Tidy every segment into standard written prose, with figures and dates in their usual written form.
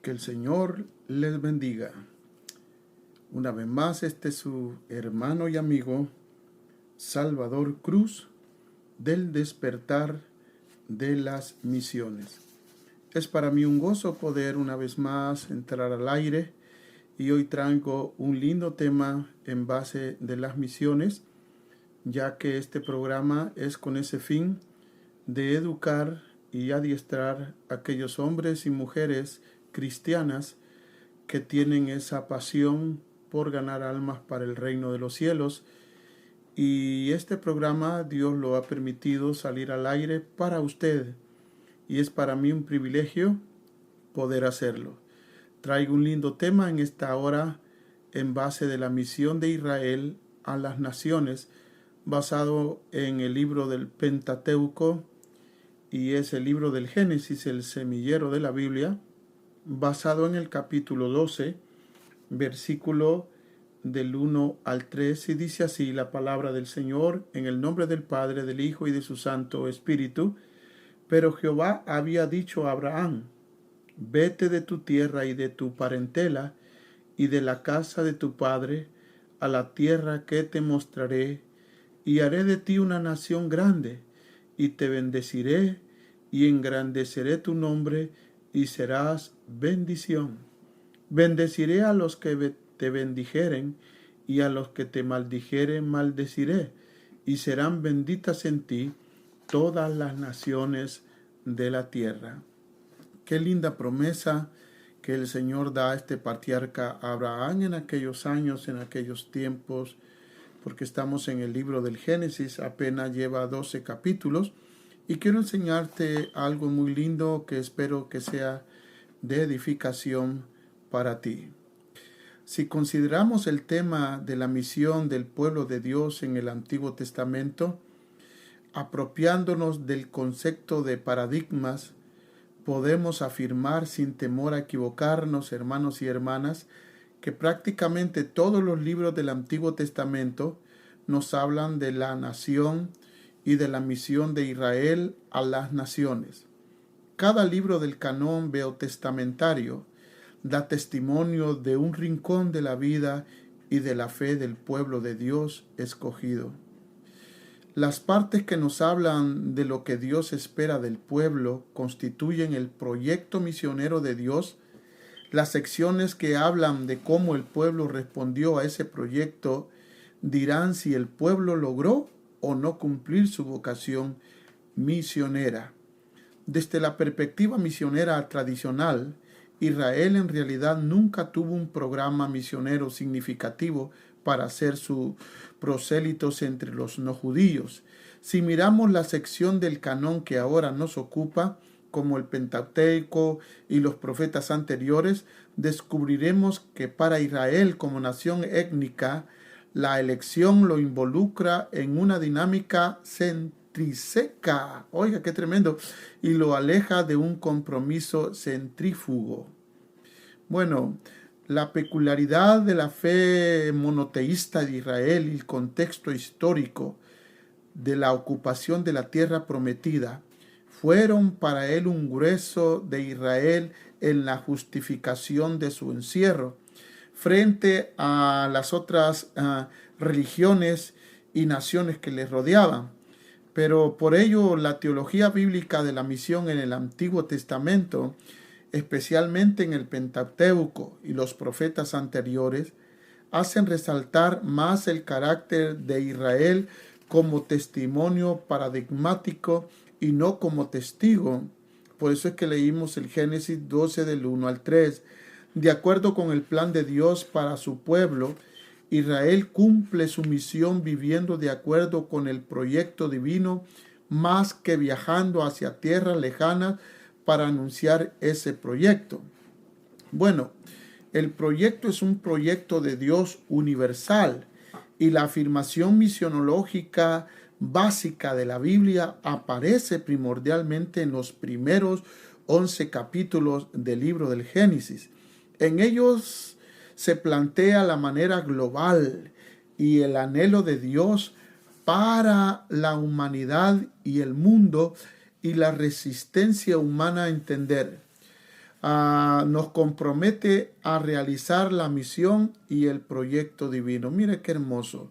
Que el Señor les bendiga. Una vez más, este es su hermano y amigo Salvador Cruz del Despertar de las Misiones. Es para mí un gozo poder una vez más entrar al aire y hoy traigo un lindo tema en base de las misiones, ya que este programa es con ese fin de educar y adiestrar a aquellos hombres y mujeres cristianas que tienen esa pasión por ganar almas para el reino de los cielos. Y este programa Dios lo ha permitido salir al aire para usted. Y es para mí un privilegio poder hacerlo. Traigo un lindo tema en esta hora en base de la misión de Israel a las naciones, basado en el libro del Pentateuco, y es el libro del Génesis, el semillero de la Biblia, basado en el capítulo 12, versículo del 1 al 3, y dice así la palabra del Señor: en el nombre del Padre, del Hijo y de su Santo Espíritu. Pero Jehová había dicho a Abraham: vete de tu tierra y de tu parentela y de la casa de tu padre a la tierra que te mostraré, y haré de ti una nación grande, y te bendeciré y engrandeceré tu nombre, y serás bendición. Bendeciré a los que te bendijeren, y a los que te maldijeren maldeciré, y serán benditas en ti todas las naciones de la tierra. Qué linda promesa que el Señor da a este patriarca Abraham en aquellos años, en aquellos tiempos, porque estamos en el libro del Génesis, apenas lleva 12 capítulos, y quiero enseñarte algo muy lindo que espero que sea de edificación para ti. Si consideramos el tema de la misión del pueblo de Dios en el Antiguo Testamento, apropiándonos del concepto de paradigmas, podemos afirmar sin temor a equivocarnos, hermanos y hermanas, que prácticamente todos los libros del Antiguo Testamento nos hablan de la nación y de la misión de Israel a las naciones. Cada libro del canón veotestamentario da testimonio de un rincón de la vida y de la fe del pueblo de Dios escogido. Las partes que nos hablan de lo que Dios espera del pueblo constituyen el proyecto misionero de Dios. Las secciones que hablan de cómo el pueblo respondió a ese proyecto dirán si el pueblo logró o no cumplir su vocación misionera. Desde la perspectiva misionera tradicional, Israel en realidad nunca tuvo un programa misionero significativo para hacer sus prosélitos entre los no judíos. Si miramos la sección del canón que ahora nos ocupa, como el Pentateuco y los profetas anteriores, descubriremos que para Israel como nación étnica, la elección lo involucra en una dinámica centriseca, oiga qué tremendo, y lo aleja de un compromiso centrífugo. Bueno, la peculiaridad de la fe monoteísta de Israel y el contexto histórico de la ocupación de la tierra prometida fueron para él un grueso de Israel en la justificación de su encierro frente a las otras religiones y naciones que les rodeaban. Pero por ello la teología bíblica de la misión en el Antiguo Testamento, especialmente en el Pentateuco y los profetas anteriores, hacen resaltar más el carácter de Israel como testimonio paradigmático y no como testigo. Por eso es que leímos el Génesis 12 del 1 al 3. De acuerdo con el plan de Dios para su pueblo, Israel cumple su misión viviendo de acuerdo con el proyecto divino, más que viajando hacia tierras lejanas para anunciar ese proyecto. Bueno, el proyecto es un proyecto de Dios universal y la afirmación misionológica básica de la Biblia aparece primordialmente en los primeros 11 capítulos del libro del Génesis. En ellos se plantea la manera global y el anhelo de Dios para la humanidad y el mundo y la resistencia humana a entender. nos compromete a realizar la misión y el proyecto divino. Mire qué hermoso.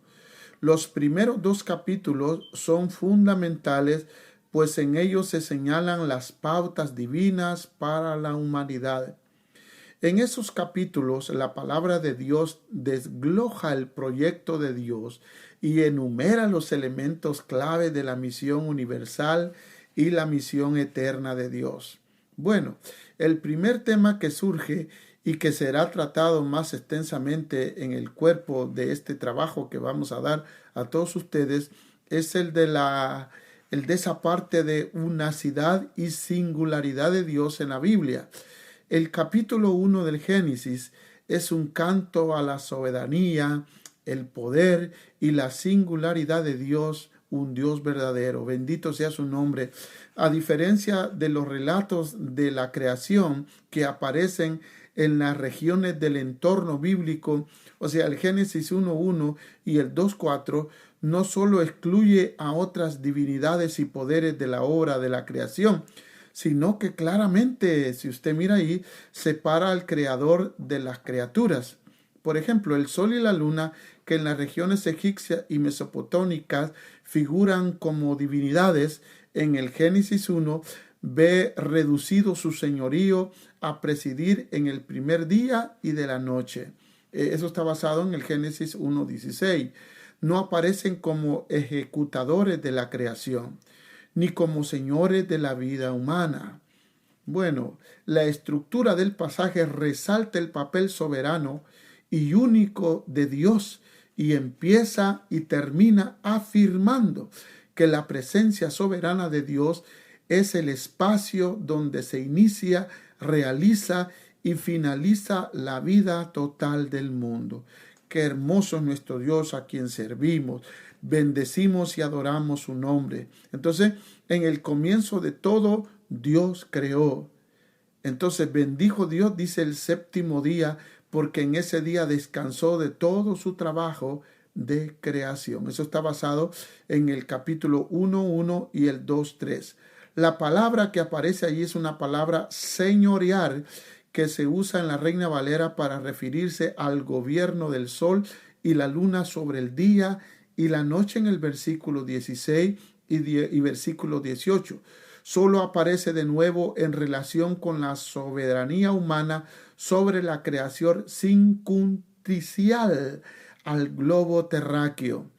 Los primeros 2 capítulos son fundamentales, pues en ellos se señalan las pautas divinas para la humanidad. En esos capítulos, la palabra de Dios desglosa el proyecto de Dios y enumera los elementos clave de la misión universal y la misión eterna de Dios. Bueno, el primer tema que surge y que será tratado más extensamente en el cuerpo de este trabajo que vamos a dar a todos ustedes es el de esa parte de unicidad y singularidad de Dios en la Biblia. El capítulo 1 del Génesis es un canto a la soberanía, el poder y la singularidad de Dios, un Dios verdadero. Bendito sea su nombre. A diferencia de los relatos de la creación que aparecen en las regiones del entorno bíblico, o sea, el Génesis 1:1 y el 2:4, no solo excluye a otras divinidades y poderes de la obra de la creación, sino que claramente, si usted mira ahí, separa al creador de las criaturas. Por ejemplo, el sol y la luna, que en las regiones egipcias y mesopotámicas figuran como divinidades, en el Génesis 1 ve reducido su señorío a presidir en el primer día y de la noche. Eso está basado en el Génesis 1:16. No aparecen como ejecutadores de la creación, ni como señores de la vida humana. Bueno, la estructura del pasaje resalta el papel soberano y único de Dios y empieza y termina afirmando que la presencia soberana de Dios es el espacio donde se inicia, realiza y finaliza la vida total del mundo. Qué hermoso es nuestro Dios a quien servimos. Bendecimos y adoramos su nombre. Entonces, en el comienzo de todo, Dios creó. Entonces, bendijo Dios, dice, el séptimo día, porque en ese día descansó de todo su trabajo de creación. Eso está basado en el capítulo 1:1 y el 2:3. La palabra que aparece allí es una palabra señorial que se usa en la Reina Valera para referirse al gobierno del sol y la luna sobre el día y la noche en el versículo 16 y versículo 18. Solo aparece de nuevo en relación con la soberanía humana sobre la creación circunstancial al globo terráqueo.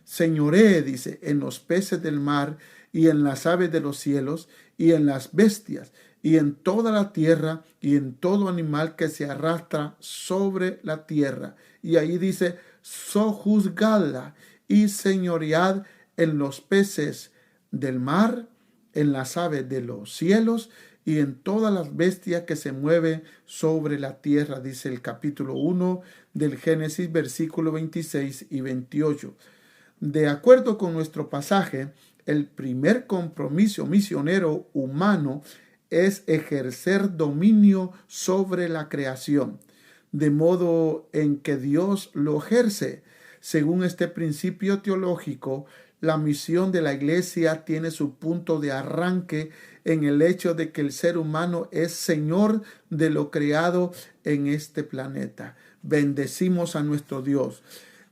Señoré, dice, en los peces del mar y en las aves de los cielos y en las bestias y en toda la tierra y en todo animal que se arrastra sobre la tierra. Y ahí dice, sojuzgadla y señoread en los peces del mar, en las aves de los cielos y en todas las bestias que se mueven sobre la tierra, dice el capítulo 1 del Génesis, versículo 26 y 28. De acuerdo con nuestro pasaje, el primer compromiso misionero humano es ejercer dominio sobre la creación, de modo en que Dios lo ejerce. Según este principio teológico, la misión de la iglesia tiene su punto de arranque en el hecho de que el ser humano es señor de lo creado en este planeta. Bendecimos a nuestro Dios.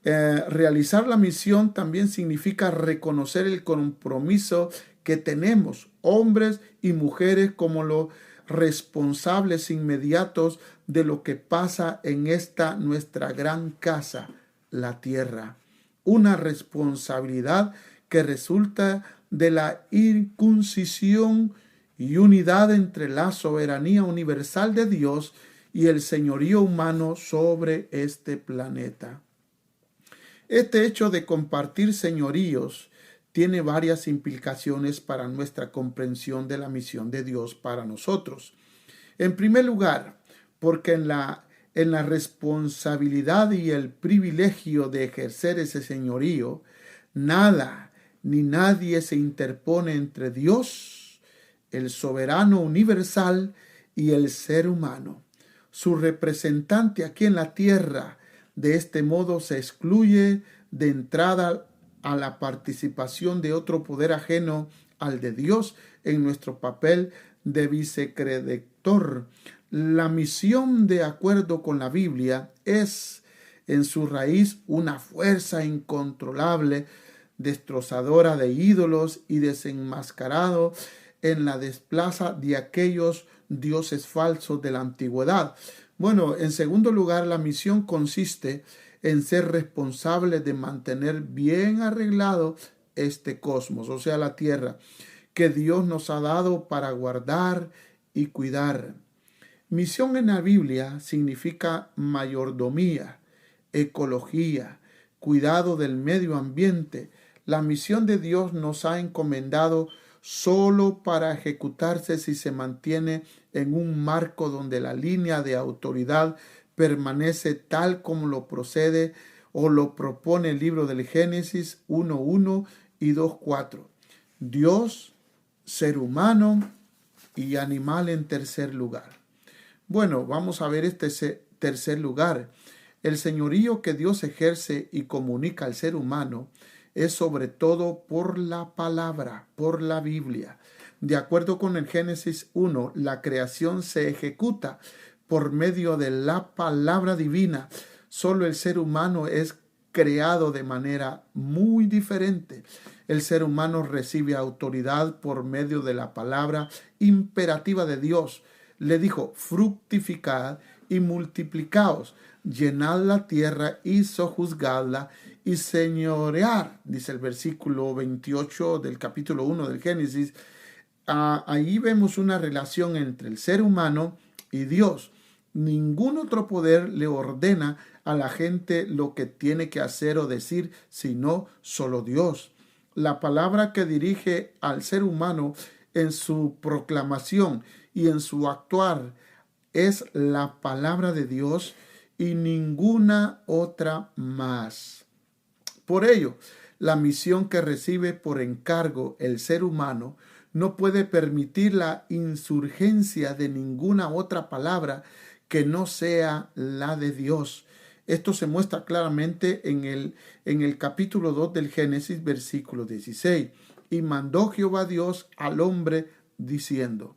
Realizar la misión también significa reconocer el compromiso que tenemos, hombres y mujeres, como los responsables inmediatos de lo que pasa en esta nuestra gran casa, la tierra. Una responsabilidad que resulta de la inclusión y unidad entre la soberanía universal de Dios y el señorío humano sobre este planeta. Este hecho de compartir señoríos tiene varias implicaciones para nuestra comprensión de la misión de Dios para nosotros. En primer lugar, porque en la responsabilidad y el privilegio de ejercer ese señorío, nada ni nadie se interpone entre Dios, el soberano universal, y el ser humano. Su representante aquí en la tierra, de este modo, se excluye de entrada a la participación de otro poder ajeno al de Dios en nuestro papel de autor. La misión, de acuerdo con la Biblia, es en su raíz una fuerza incontrolable, destrozadora de ídolos y desenmascarado en la desplaza de aquellos dioses falsos de la antigüedad. Bueno, en segundo lugar, la misión consiste en ser responsable de mantener bien arreglado este cosmos, o sea, la tierra, que Dios nos ha dado para guardar y cuidar. Misión en la Biblia significa mayordomía, ecología, cuidado del medio ambiente. La misión de Dios nos ha encomendado solo para ejecutarse si se mantiene en un marco donde la línea de autoridad permanece tal como lo procede o lo propone el libro del Génesis 1:1 y 2:4. Dios, ser humano y animal en tercer lugar. Bueno, vamos a ver este tercer lugar. El señorío que Dios ejerce y comunica al ser humano es sobre todo por la palabra, por la Biblia. De acuerdo con el Génesis 1, la creación se ejecuta por medio de la palabra divina. Solo el ser humano es creado de manera muy diferente. El ser humano recibe autoridad por medio de la palabra imperativa de Dios. Le dijo: fructificad y multiplicaos, llenad la tierra y sojuzgadla y señorear, dice el versículo 28 del capítulo 1 del Génesis. Ahí vemos una relación entre el ser humano y Dios. Ningún otro poder le ordena a la gente lo que tiene que hacer o decir, sino solo Dios. La palabra que dirige al ser humano en su proclamación y en su actuar es la palabra de Dios y ninguna otra más. Por ello, la misión que recibe por encargo el ser humano no puede permitir la insurgencia de ninguna otra palabra que no sea la de Dios. Esto se muestra claramente en el capítulo 2 del Génesis, versículo 16. Y mandó Jehová Dios al hombre diciendo.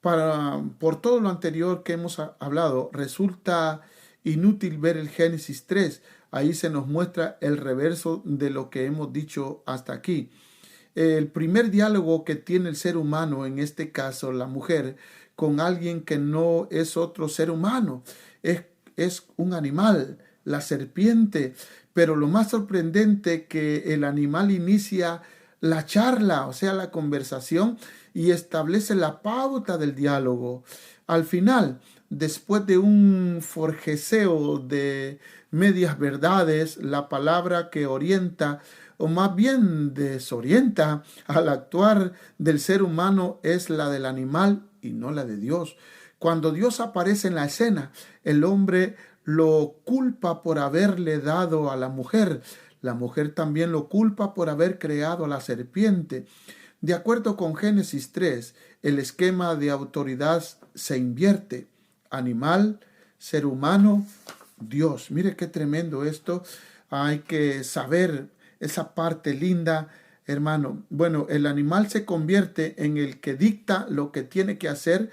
Por todo lo anterior que hemos hablado, resulta inútil ver el Génesis 3. Ahí se nos muestra el reverso de lo que hemos dicho hasta aquí. El primer diálogo que tiene el ser humano, en este caso la mujer, con alguien que no es otro ser humano, es un animal, la serpiente. Pero lo más sorprendente, que el animal inicia la charla, o sea, la conversación, y establece la pauta del diálogo. Al final, después de un forjeceo de medias verdades, la palabra que orienta, o más bien desorienta al actuar del ser humano, es la del animal y no la de Dios. Cuando Dios aparece en la escena, el hombre lo culpa por haberle dado a la mujer. La mujer también lo culpa por haber creado a la serpiente. De acuerdo con Génesis 3, el esquema de autoridad se invierte. Animal, ser humano, Dios. Mire qué tremendo esto. Hay que saber esa parte linda, hermano. Bueno, el animal se convierte en el que dicta lo que tiene que hacer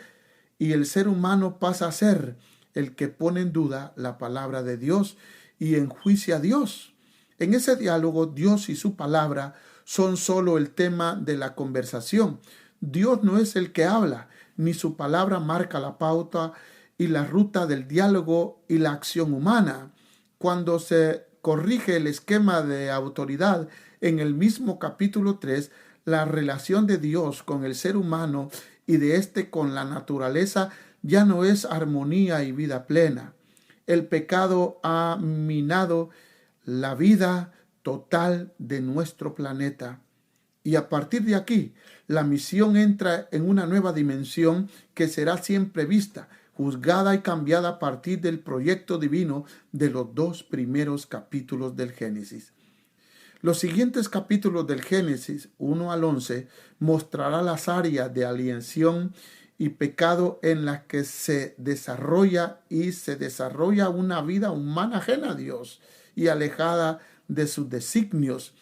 y el ser humano pasa a ser el que pone en duda la palabra de Dios y enjuicia a Dios. En ese diálogo, Dios y su palabra son solo el tema de la conversación. Dios no es el que habla, ni su palabra marca la pauta y la ruta del diálogo y la acción humana. Cuando se corrige el esquema de autoridad en el mismo capítulo 3, la relación de Dios con el ser humano y de éste con la naturaleza ya no es armonía y vida plena. El pecado ha minado la vida total de nuestro planeta. Y a partir de aquí, la misión entra en una nueva dimensión que será siempre vista, juzgada y cambiada a partir del proyecto divino de los 2 primeros capítulos del Génesis. Los siguientes capítulos del Génesis 1 al 11 mostrará las áreas de alienación y pecado en las que se desarrolla una vida humana ajena a Dios y alejada de sus designios.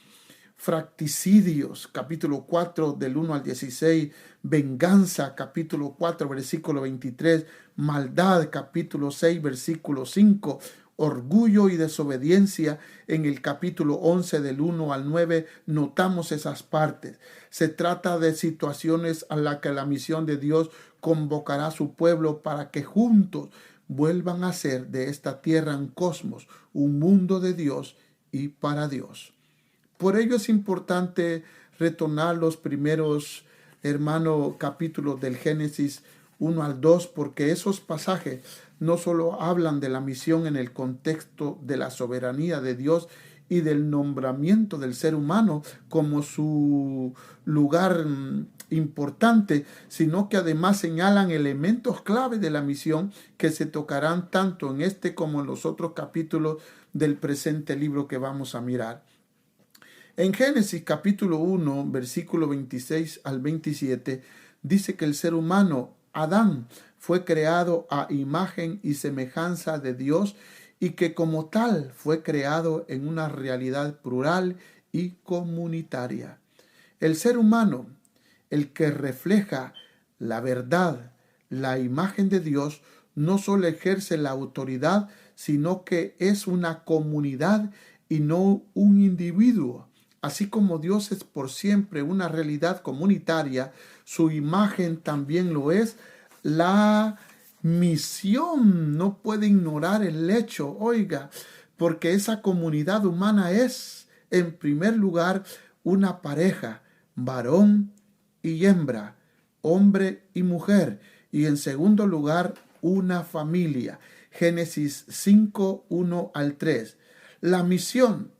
Fracticidios, capítulo 4 del 1 al 16, venganza, capítulo 4, versículo 23, maldad, capítulo 6, versículo 5, orgullo y desobediencia en el capítulo 11 del 1 al 9, notamos esas partes. Se trata de situaciones a las que la misión de Dios convocará a su pueblo para que juntos vuelvan a hacer de esta tierra un cosmos, un mundo de Dios y para Dios. Por ello es importante retornar los primeros, capítulos del Génesis 1 al 2, porque esos pasajes no solo hablan de la misión en el contexto de la soberanía de Dios y del nombramiento del ser humano como su lugar importante, sino que además señalan elementos clave de la misión que se tocarán tanto en este como en los otros capítulos del presente libro que vamos a mirar. En Génesis capítulo 1, versículo 26 al 27, dice que el ser humano, Adán, fue creado a imagen y semejanza de Dios y que como tal fue creado en una realidad plural y comunitaria. El ser humano, el que refleja la verdad, la imagen de Dios, no solo ejerce la autoridad, sino que es una comunidad y no un individuo. Así como Dios es por siempre una realidad comunitaria, su imagen también lo es. La misión no puede ignorar el hecho, porque esa comunidad humana es, en primer lugar, una pareja, varón y hembra, hombre y mujer, y en segundo lugar, una familia. Génesis 5, 1 al 3. La misión,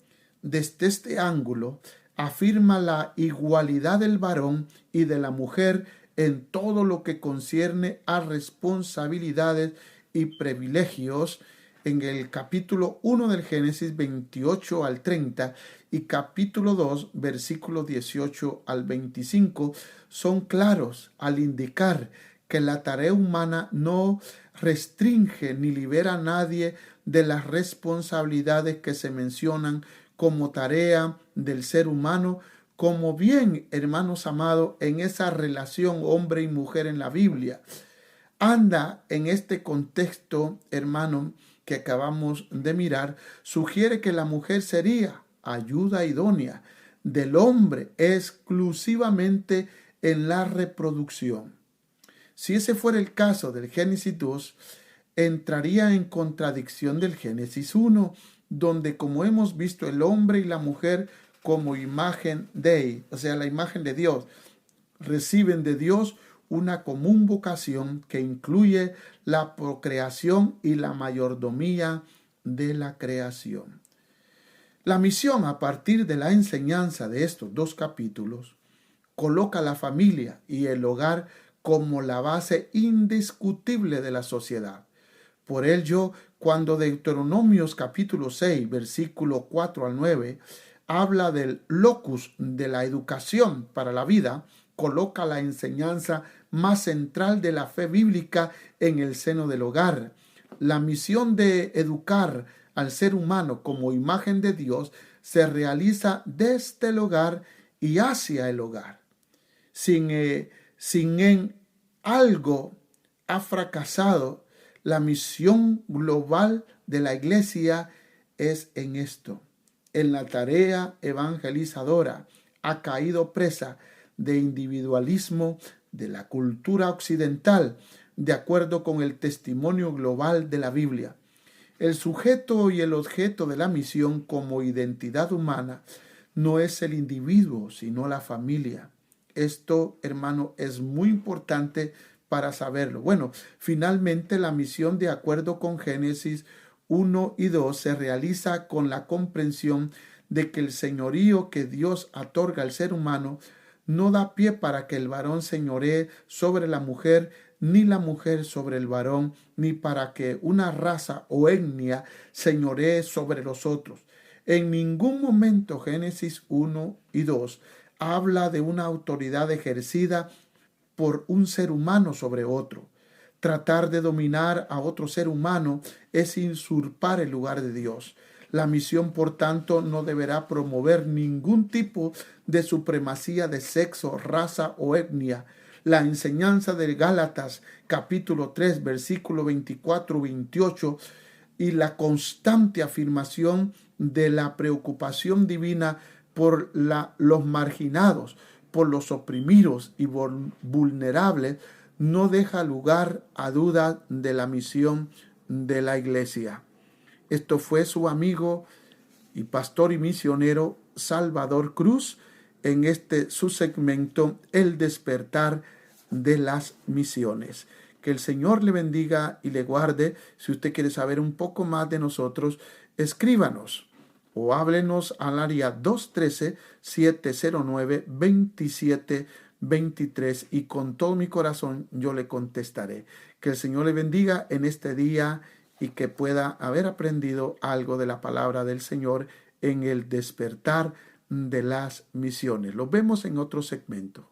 desde este ángulo, afirma la igualdad del varón y de la mujer en todo lo que concierne a responsabilidades y privilegios. En el capítulo 1 del Génesis 28 al 30 y capítulo 2 versículos 18 al 25 son claros al indicar que la tarea humana no restringe ni libera a nadie de las responsabilidades que se mencionan como tarea del ser humano, como bien, hermanos amados, en esa relación hombre y mujer en la Biblia. Anda en este contexto, hermano, que acabamos de mirar, sugiere que la mujer sería ayuda idónea del hombre exclusivamente en la reproducción. Si ese fuera el caso del Génesis 2, entraría en contradicción del Génesis 1, donde, como hemos visto, el hombre y la mujer como imagen Dei, o sea, la imagen de Dios, reciben de Dios una común vocación que incluye la procreación y la mayordomía de la creación. La misión, a partir de la enseñanza de estos dos capítulos, coloca la familia y el hogar como la base indiscutible de la sociedad. Por ello, cuando Deuteronomios capítulo 6, versículo 4 al 9, habla del locus de la educación para la vida, coloca la enseñanza más central de la fe bíblica en el seno del hogar. La misión de educar al ser humano como imagen de Dios se realiza desde el hogar y hacia el hogar. Sin en algo ha fracasado, la misión global de la iglesia es en esto. En la tarea evangelizadora ha caído presa de individualismo de la cultura occidental, de acuerdo con el testimonio global de la Biblia. El sujeto y el objeto de la misión como identidad humana no es el individuo, sino la familia. Esto, hermano, es muy importante para saberlo. Bueno, finalmente la misión, de acuerdo con Génesis 1 y 2, se realiza con la comprensión de que el señorío que Dios otorga al ser humano no da pie para que el varón señoree sobre la mujer, ni la mujer sobre el varón, ni para que una raza o etnia señoree sobre los otros. En ningún momento Génesis 1 y 2 habla de una autoridad ejercida por un ser humano sobre otro. Tratar de dominar a otro ser humano es usurpar el lugar de Dios. La misión, por tanto, no deberá promover ningún tipo de supremacía de sexo, raza o etnia. La enseñanza de Gálatas capítulo 3, versículo 24-28 y la constante afirmación de la preocupación divina por los marginados, por los oprimidos y vulnerables, no deja lugar a duda de la misión de la iglesia. Esto fue su amigo y pastor y misionero Salvador Cruz en su segmento El despertar de las misiones. Que el Señor le bendiga y le guarde. Si usted quiere saber un poco más de nosotros, escríbanos o háblenos al área 213-709-2723 y con todo mi corazón yo le contestaré. Que el Señor le bendiga en este día y que pueda haber aprendido algo de la palabra del Señor en el despertar de las misiones. Los vemos en otro segmento.